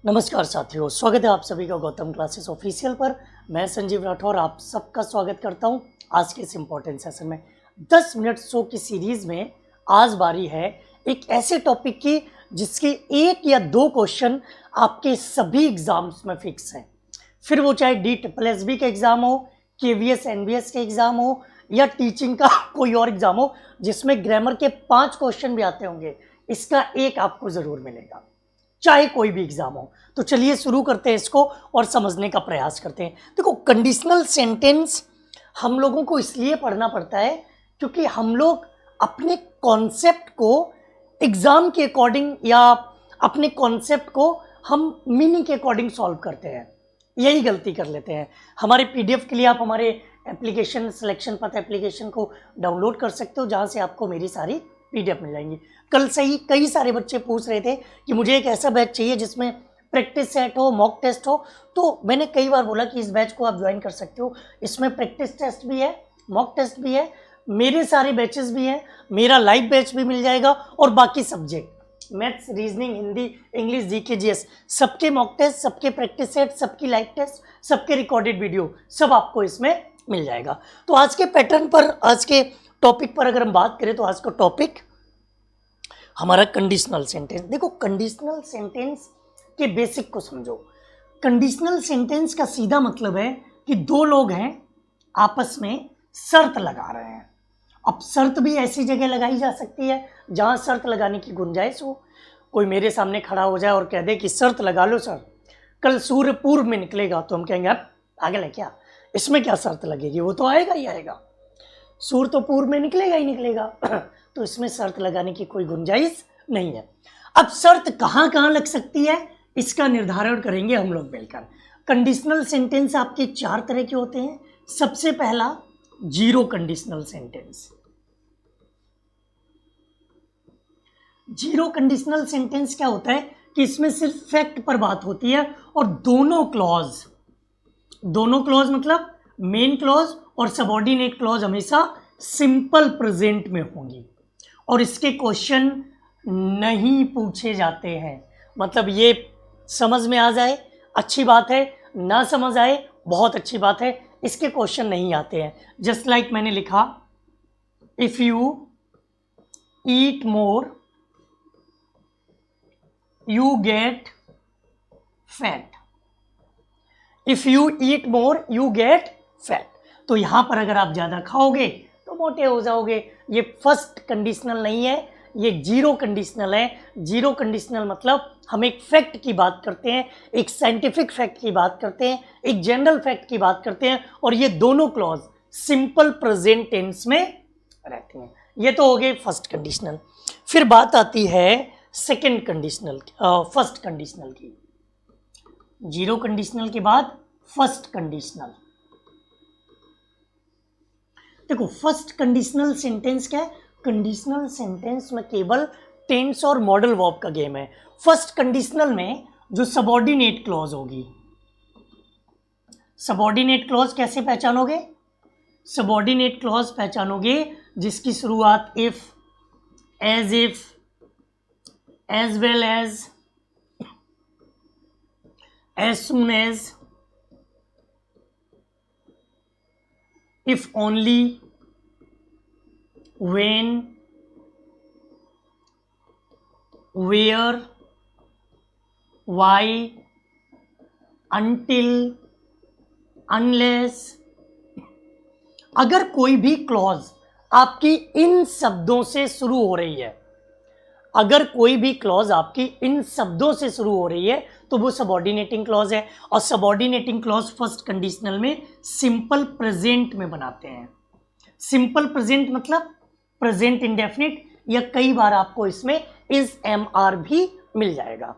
नमस्कार साथियों, स्वागत है आप सभी का गौतम क्लासेस ऑफिशियल पर। मैं संजीव राठौर आप सबका स्वागत करता हूं आज के इस इम्पोर्टेंट सेशन में। 10 मिनट शो की सीरीज में आज बारी है एक ऐसे टॉपिक की जिसके 1 या 2 क्वेश्चन आपके सभी एग्जाम्स में फिक्स हैं। फिर वो चाहे DSSB का एग्जाम हो, KVS NVS का एग्जाम हो या टीचिंग का कोई और एग्जाम हो जिसमें ग्रामर के 5 क्वेश्चन भी आते होंगे, इसका एक आपको जरूर मिलेगा, चाहे कोई भी एग्जाम हो। तो चलिए शुरू करते हैं इसको और समझने का प्रयास करते हैं। देखो, कंडीशनल सेंटेंस हम लोगों को इसलिए पढ़ना पड़ता है क्योंकि हम लोग अपने कॉन्सेप्ट को एग्जाम के अकॉर्डिंग या अपने कॉन्सेप्ट को हम मीनिंग के अकॉर्डिंग सॉल्व करते हैं, यही गलती कर लेते हैं। हमारे PDF के लिए आप हमारे एप्लीकेशन सिलेक्शन पथ एप्लीकेशन को डाउनलोड कर सकते हो, जहाँ से आपको मेरी सारी PDF मिल जाएंगी। कल से ही कई सारे बच्चे पूछ रहे थे कि मुझे एक ऐसा बैच चाहिए जिसमें प्रैक्टिस सेट हो, मॉक टेस्ट हो। तो मैंने कई बार बोला कि इस बैच को आप ज्वाइन कर सकते हो। इसमें प्रैक्टिस टेस्ट भी है, मॉक टेस्ट भी है, मेरे सारे बैचेस भी हैं, मेरा लाइव बैच भी मिल जाएगा और बाकी subject maths, reasoning, Hindi, English, GK GS सबके मॉक टेस्ट, सबके प्रैक्टिस सेट, सबकी लाइव टेस्ट, सबके रिकॉर्डेड वीडियो सब आपको इसमें मिल जाएगा। तो आज के पैटर्न पर, आज के टॉपिक पर अगर हम बात करें तो आज का टॉपिक हमारा कंडीशनल सेंटेंस। देखो, कंडीशनल सेंटेंस के बेसिक को समझो। कंडीशनल सेंटेंस का सीधा मतलब है कि दो लोग हैं, आपस में शर्त लगा रहे हैं। अब शर्त भी ऐसी जगह लगाई जा सकती है जहां शर्त लगाने की गुंजाइश हो। कोई मेरे सामने खड़ा हो जाए और कह दे कि शर्त लगा लो सर, कल सूर्य पूर्व में निकलेगा, तो हम कहेंगे अब पागल है क्या, इसमें क्या शर्त लगेगी, वो तो आएगा ही आएगा, सूर्य तो पूर्व में निकलेगा ही निकलेगा। तो इसमें शर्त लगाने की कोई गुंजाइश नहीं है। अब शर्त कहां कहां लग सकती है इसका निर्धारण करेंगे हम लोग मिलकर। कंडीशनल सेंटेंस आपके 4 तरह के होते हैं। सबसे पहला zero conditional sentence. Zero conditional sentence क्या होता है कि इसमें सिर्फ फैक्ट पर बात होती है और दोनों क्लॉज मतलब मेन क्लॉज और सबऑर्डिनेट क्लॉज हमेशा सिंपल प्रेजेंट में होंगी और इसके क्वेश्चन नहीं पूछे जाते हैं। मतलब ये समझ में आ जाए अच्छी बात है, ना समझ आए बहुत अच्छी बात है, इसके क्वेश्चन नहीं आते हैं। जस्ट लाइक मैंने लिखा, if you eat more you get fat. If you eat more you get fat. तो यहां पर अगर आप ज्यादा खाओगे तो मोटे हो जाओगे। ये फर्स्ट कंडीशनल नहीं है, ये जीरो कंडीशनल है। जीरो कंडीशनल मतलब हम एक फैक्ट की बात करते हैं, एक साइंटिफिक फैक्ट की बात करते हैं, एक जनरल फैक्ट की बात करते हैं और ये दोनों क्लॉज सिंपल प्रेजेंट टेंस में रहती हैं। ये तो हो गए फर्स्ट कंडीशनल। फिर बात आती है सेकेंड कंडीशनल, फर्स्ट कंडीशनल की। जीरो कंडीशनल के बाद फर्स्ट कंडीशनल। देखो, फर्स्ट कंडीशनल सेंटेंस क्या है? कंडीशनल सेंटेंस में केवल टेंस और मॉडल वर्ब का गेम है। फर्स्ट कंडीशनल में जो सबऑर्डिनेट क्लॉज होगी, सबऑर्डिनेट क्लॉज कैसे पहचानोगे? सबऑर्डिनेट क्लॉज पहचानोगे जिसकी शुरुआत if, as well as soon as, if only, when, where, why, until, unless। अगर कोई भी क्लॉज आपकी इन शब्दों से शुरू हो रही है, अगर कोई भी क्लॉज आपकी इन शब्दों से शुरू हो रही है तो वो सबऑर्डिनेटिंग क्लॉज है। और सबऑर्डिनेटिंग क्लॉज फर्स्ट कंडीशनल में सिंपल प्रेजेंट में बनाते हैं। सिंपल प्रेजेंट मतलब प्रेजेंट इंडेफिनिट, या कई बार आपको इसमें इज MR भी मिल जाएगा।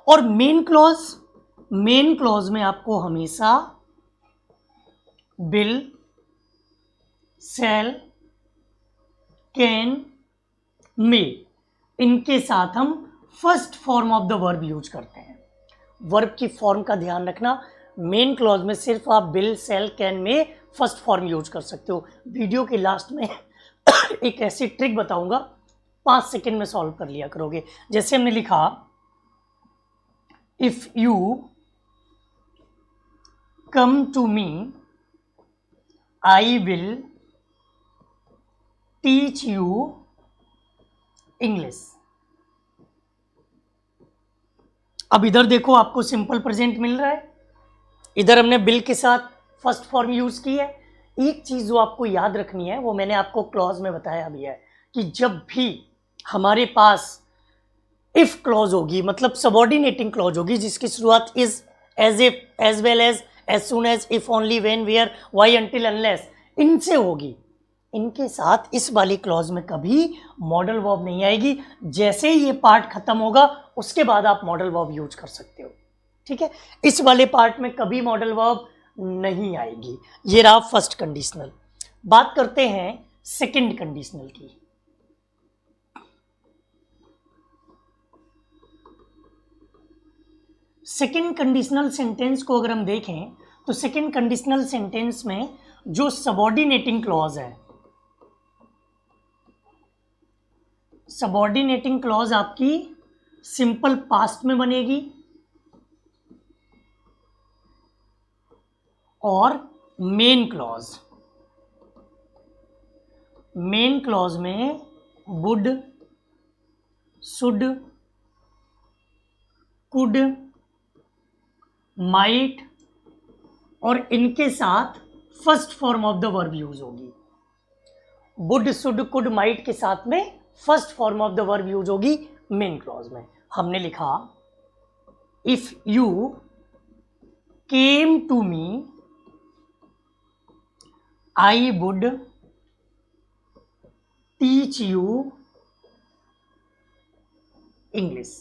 और मेन क्लॉज में आपको हमेशा विल, शैल, कैन, मे, इनके साथ हम first form of the verb use करते हैं। वर्ब की फॉर्म का ध्यान रखना, मेन क्लॉज में सिर्फ आप विल, शैल, कैन में फर्स्ट फॉर्म यूज कर सकते हो। वीडियो के लास्ट में एक ऐसी ट्रिक बताऊंगा, 5 सेकंड में सॉल्व कर लिया करोगे। जैसे हमने लिखा if you come to me I will teach you English. अब इधर देखो आपको सिंपल प्रेजेंट मिल रहा है, इधर हमने बिल के साथ फर्स्ट फॉर्म यूज की है। एक चीज जो आपको याद रखनी है वो मैंने आपको क्लॉज में बताया भी है कि जब भी हमारे पास इफ क्लॉज होगी, मतलब सबऑर्डिनेटिंग क्लॉज होगी जिसकी शुरुआत is, as if, as well as soon as, if only, when, where, why, until, unless, इनसे होगी, इनके साथ इस वाली क्लॉज में कभी मॉडल वर्ब नहीं आएगी। जैसे ही ये पार्ट खत्म होगा उसके बाद आप मॉडल वर्ब यूज कर सकते हो, ठीक है। इस वाले पार्ट में कभी मॉडल वर्ब नहीं आएगी। ये रहा फर्स्ट कंडीशनल। बात करते हैं सेकंड कंडीशनल की। सेकंड कंडीशनल सेंटेंस को अगर हम देखें तो सेकंड कंडीशनल सेंटेंस में जो सबऑर्डिनेटिंग क्लॉज है, सबऑर्डिनेटिंग क्लॉज आपकी सिंपल पास्ट में बनेगी और मेन क्लॉज, मेन क्लॉज में वुड, शुड, कुड, माइट और इनके साथ first form of the verb use होगी। वुड, शुड, कुड, माइट के साथ में first form of the verb use होगी मेन क्लॉज में। हमने लिखा if you came to me I would teach you English.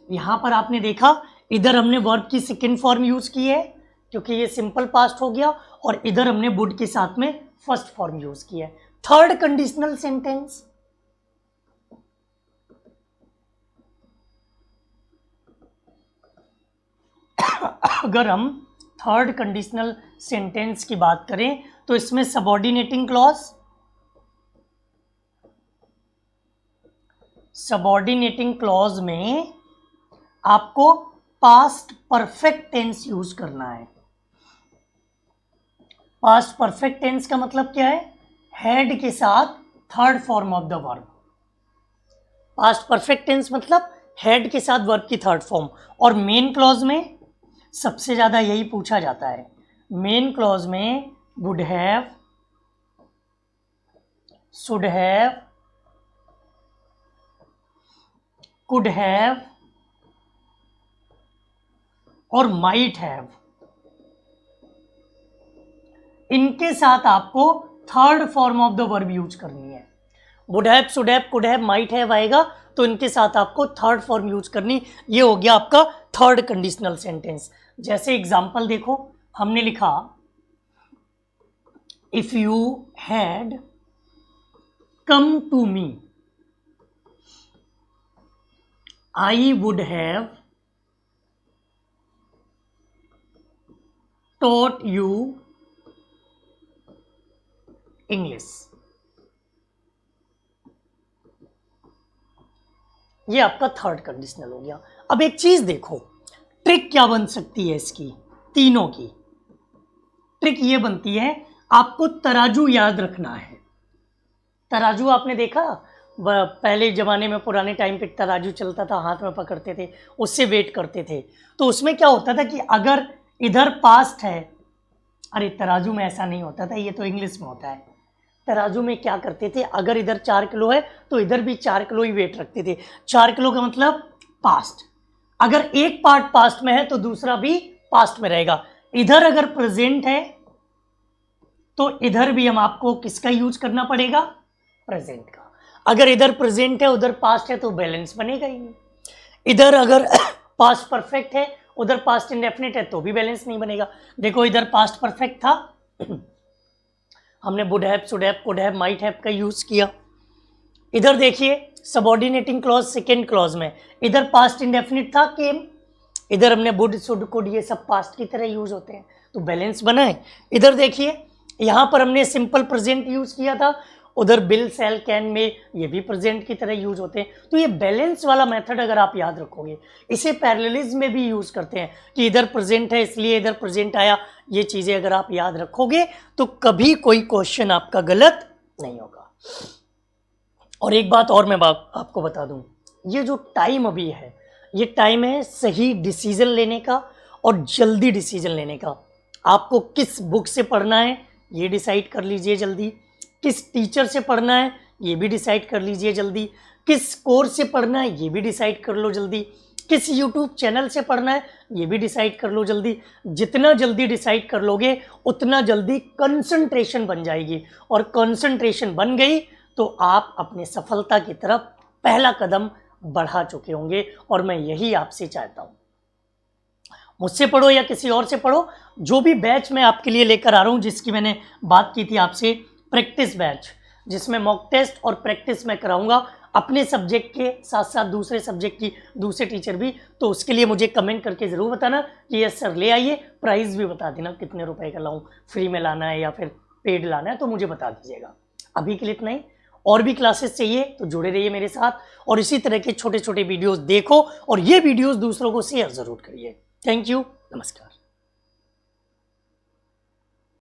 यहां पर आपने देखा इधर हमने वर्ब की सेकेंड फॉर्म यूज की है क्योंकि ये सिंपल पास्ट हो गया, और इधर हमने वुड के साथ में फर्स्ट फॉर्म यूज की है। थर्ड कंडीशनल सेंटेंस, अगर हम थर्ड कंडीशनल सेंटेंस की बात करें तो इसमें सबऑर्डिनेटिंग क्लॉज, सबऑर्डिनेटिंग क्लॉज में आपको पास्ट परफेक्ट टेंस यूज करना है। पास्ट परफेक्ट टेंस का मतलब क्या है? हैड के साथ third form of the verb. Past perfect tense मतलब हैड के साथ वर्ब की थर्ड फॉर्म। और मेन क्लॉज में सबसे ज्यादा यही पूछा जाता है। मेन क्लॉज में would have, should have, could have और माइट हैव, इनके साथ आपको third form of the verb use करनी है। Would have, should have, could have, might have आएगा तो इनके साथ आपको थर्ड फॉर्म यूज करनी। ये हो गया आपका थर्ड कंडीशनल सेंटेंस। जैसे एग्जांपल देखो, हमने लिखा if you had come to me I would have taught you English. ये आपका थर्ड कंडीशनल हो गया। अब एक चीज देखो, ट्रिक क्या बन सकती है इसकी, तीनों की ट्रिक ये बनती है, आपको तराजू याद रखना है। तराजू आपने देखा पहले जमाने में, पुराने टाइम पे तराजू चलता था, हाथ में पकड़ते थे, उससे वेट करते थे। तो उसमें क्या होता था कि अगर इधर पास्ट है, अरे तराजू में ऐसा नहीं होता था, ये तो इंग्लिश में होता है। तराजू में क्या करते थे, अगर इधर 4 किलो है तो इधर भी 4 किलो ही वेट रखते थे। 4 किलो का मतलब पास्ट। अगर एक पार्ट पास्ट में है तो दूसरा भी पास्ट में रहेगा। इधर अगर प्रेजेंट है तो इधर भी हम आपको किसका यूज करना पड़ेगा, प्रेजेंट का। अगर इधर प्रेजेंट है उधर पास्ट है तो बैलेंस बनेगा ही नहीं। इधर अगर पास्ट परफेक्ट है उधर पास्ट इंडेफिनिट है तो भी बैलेंस नहीं बनेगा। देखो इधर पास्ट परफेक्ट था, हमने would have, should have, could have, might have का यूज किया। इधर देखिए सबऑर्डिनेटिंग क्लॉज सेकेंड क्लॉज में, इधर पास्ट इंडेफिनिट था केम, इधर हमने वुड, शुड, कुड, ये सब पास्ट की तरह यूज होते हैं तो बैलेंस बना है। इधर देखिए यहाँ पर हमने सिंपल प्रेजेंट यूज किया था, उधर बिल सेल कैन में ये भी प्रेजेंट की तरह यूज होते हैं। तो ये बैलेंस वाला मेथड अगर आप याद रखोगे, इसे पैरेललिज्म में भी यूज करते हैं कि इधर प्रेजेंट है इसलिए इधर प्रेजेंट आया। ये चीजें अगर आप याद रखोगे तो कभी कोई क्वेश्चन आपका गलत नहीं होगा। और एक बात और मैं आपको बता दूं, ये जो टाइम अभी है, ये टाइम है सही डिसीजन लेने का और जल्दी डिसीजन लेने का। आपको किस बुक से पढ़ना है ये डिसाइड कर लीजिए जल्दी, किस टीचर से पढ़ना है ये भी डिसाइड कर लीजिए जल्दी, किस कोर्स से पढ़ना है ये भी डिसाइड कर लो जल्दी, किस यूट्यूब चैनल से पढ़ना है ये भी डिसाइड कर लो जल्दी। जितना जल्दी डिसाइड कर लोगे उतना जल्दी कंसंट्रेशन बन जाएगी, और कंसंट्रेशन बन गई तो आप अपने सफलता की तरफ पहला कदम बढ़ा चुके होंगे। और मैं यही आपसे चाहता हूं, मुझसे पढ़ो या किसी और से पढ़ो, जो भी बैच मैं आपके लिए लेकर आ रहा हूं, जिसकी मैंने बात की थी आपसे, प्रैक्टिस बैच, जिसमें मॉक टेस्ट और प्रैक्टिस मैं कराऊंगा अपने सब्जेक्ट के साथ साथ दूसरे सब्जेक्ट की दूसरे टीचर भी। तो उसके लिए मुझे कमेंट करके ज़रूर बताना कि यस सर ले आइए, प्राइस भी बता देना कितने रुपए का लाऊं, फ्री में लाना है या फिर पेड लाना है तो मुझे बता दीजिएगा। अभी के लिए इतना ही, और भी क्लासेस चाहिए तो जुड़े रहिए मेरे साथ, और इसी तरह के छोटे छोटे वीडियोस देखो और ये वीडियोस दूसरों को शेयर ज़रूर करिए। थैंक यू, नमस्कार।